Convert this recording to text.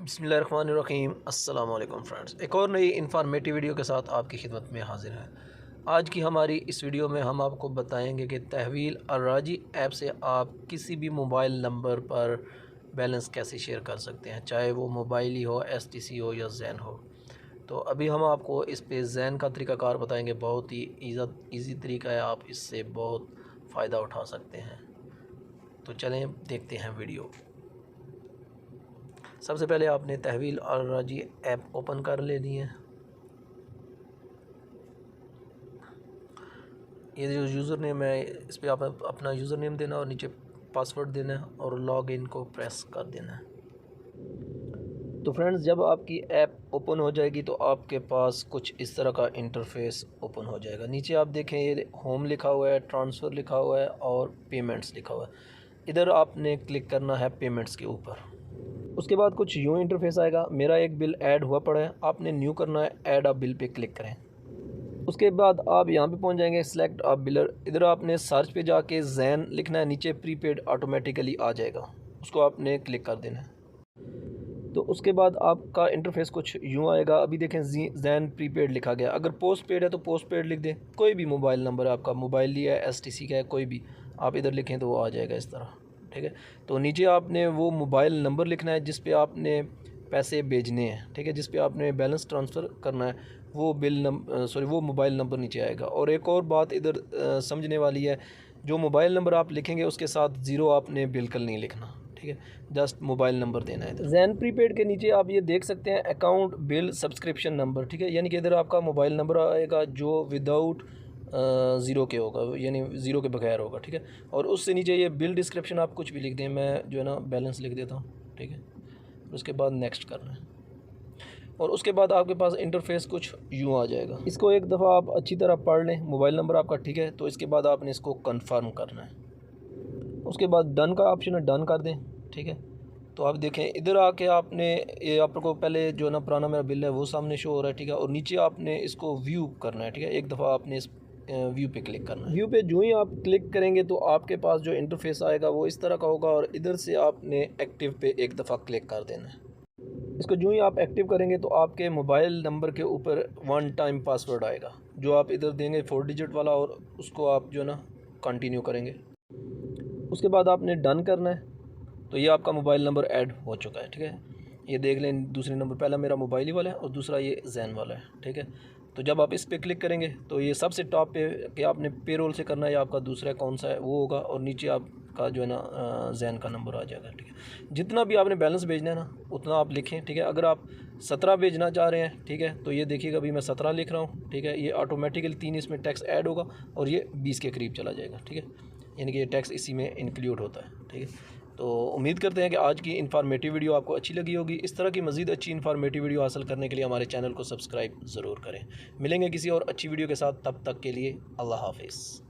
बिस्मिल्लाहिर्रहमानिर्रहीम। अस्सलाम वालेकुम फ्रेंड्स, एक और नई इन्फॉर्मेटिव वीडियो के साथ आपकी खिदमत में हाजिर है। आज की हमारी इस वीडियो में हम आपको बताएंगे कि तहवील अर्राजी ऐप से आप किसी भी मोबाइल नंबर पर बैलेंस कैसे शेयर कर सकते हैं, चाहे वो मोबाइल ही हो, एसटीसी हो या जैन हो। तो अभी हम आपको इस पे जैन का तरीक़ाकार बताएंगे। बहुत ही ईज़ी तरीका है, आप इससे बहुत फ़ायदा उठा सकते हैं। तो चलें देखते हैं वीडियो। सबसे पहले आपने तहवील अर्राजी ऐप ओपन कर लेनी है। ये जो यूज़र नेम है, इस पर आप अपना यूज़र नेम देना और नीचे पासवर्ड देना है और लॉग इन को प्रेस कर देना है। तो फ्रेंड्स, जब आपकी ऐप ओपन हो जाएगी तो आपके पास कुछ इस तरह का इंटरफेस ओपन हो जाएगा। नीचे आप देखें, ये होम लिखा हुआ है, ट्रांसफ़र लिखा हुआ है और पेमेंट्स लिखा हुआ है। इधर आपने क्लिक करना है पेमेंट्स के ऊपर। उसके बाद कुछ यूँ इंटरफेस आएगा। मेरा एक बिल ऐड हुआ पड़ा है, आपने न्यू करना है, ऐड अ बिल पे क्लिक करें। उसके बाद आप यहाँ पे पहुँच जाएंगे, सेलेक्ट अ बिलर। इधर आपने सर्च पे जाके जैन लिखना है, नीचे प्रीपेड ऑटोमेटिकली आ जाएगा, उसको आपने क्लिक कर देना है। तो उसके बाद आपका इंटरफेस कुछ यूँ आएगा। अभी देखें, जैन प्रीपेड लिखा गया। अगर पोस्ट पेड है तो पोस्ट पेड लिख दें, कोई भी मोबाइल नंबर है आपका, मोबाइल लिया है, एसटीसी का है, कोई भी आप इधर लिखें तो वो आ जाएगा इस तरह। ठीक है, तो नीचे आपने वो मोबाइल नंबर लिखना है जिस पे आपने पैसे भेजने हैं। ठीक है, जिस पे आपने बैलेंस ट्रांसफ़र करना है, वो वो मोबाइल नंबर नीचे आएगा। और एक और बात इधर समझने वाली है, जो मोबाइल नंबर आप लिखेंगे उसके साथ ज़ीरो आपने बिल्कुल नहीं लिखना। ठीक है, जस्ट मोबाइल नंबर देना है। जैन प्रीपेड के नीचे आप ये देख सकते हैं, अकाउंट बिल सब्सक्रिप्शन नंबर। ठीक है, यानी कि इधर आपका मोबाइल नंबर आएगा जो विदाउट ज़ीरो के होगा, यानी ज़ीरो के बगैर होगा। ठीक है, और उससे नीचे ये बिल डिस्क्रिप्शन आप कुछ भी लिख दें, मैं जो है ना बैलेंस लिख देता हूँ। ठीक है, उसके बाद नेक्स्ट करना है और उसके बाद आपके पास इंटरफेस कुछ यूँ आ जाएगा। इसको एक दफ़ा आप अच्छी तरह पढ़ लें, मोबाइल नंबर आपका ठीक है। तो इसके बाद आपने इसको कन्फर्म करना है। उसके बाद डन का ऑप्शन है, डन कर दें। ठीक है, तो आप देखें इधर आके आपने ये आपको पहले जो ना पुराना मेरा बिल है वो सामने शो हो रहा है। ठीक है, और नीचे आपने इसको व्यू करना है। ठीक है, एक दफ़ा आपने इस व्यू पे क्लिक करना है। व्यू पे जो ही आप क्लिक करेंगे तो आपके पास जो इंटरफेस आएगा वो इस तरह का होगा और इधर से आपने एक्टिव पे एक दफ़ा क्लिक कर देना है। इसको जो ही आप एक्टिव करेंगे तो आपके मोबाइल नंबर के ऊपर 1 टाइम पासवर्ड आएगा जो आप इधर देंगे 4 डिजिट वाला, और उसको आप जो ना कंटिन्यू करेंगे। उसके बाद आपने डन करना है। तो ये आपका मोबाइल नंबर ऐड हो चुका है। ठीक है, ये देख लें, दूसरे नंबर, पहला मेरा मोबाइल ही वाला है और दूसरा ये जैन वाला है। ठीक है, तो जब आप इस पर क्लिक करेंगे तो ये सबसे टॉप पे कि आपने पेरोल से करना है या आपका दूसरा कौन सा है वो होगा, और नीचे आपका जो है ना जैन का नंबर आ जाएगा। ठीक है, जितना भी आपने बैलेंस भेजना है ना उतना आप लिखें। ठीक है, अगर आप 17 भेजना चाह रहे हैं, ठीक है, तो ये देखिएगा अभी मैं 17 लिख रहा हूँ। ठीक है, ये ऑटोमेटिकली 3 इसमें टैक्स ऐड होगा और ये 20 के करीब चला जाएगा। ठीक है, यानी कि ये टैक्स इसी में इंक्लूड होता है। ठीक है, तो उम्मीद करते हैं कि आज की इन्फॉर्मेटिव वीडियो आपको अच्छी लगी होगी। इस तरह की मज़ीद अच्छी इन्फॉर्मेटिव वीडियो हासिल करने के लिए हमारे चैनल को सब्सक्राइब ज़रूर करें। मिलेंगे किसी और अच्छी वीडियो के साथ, तब तक के लिए अल्लाह हाफ़िज़।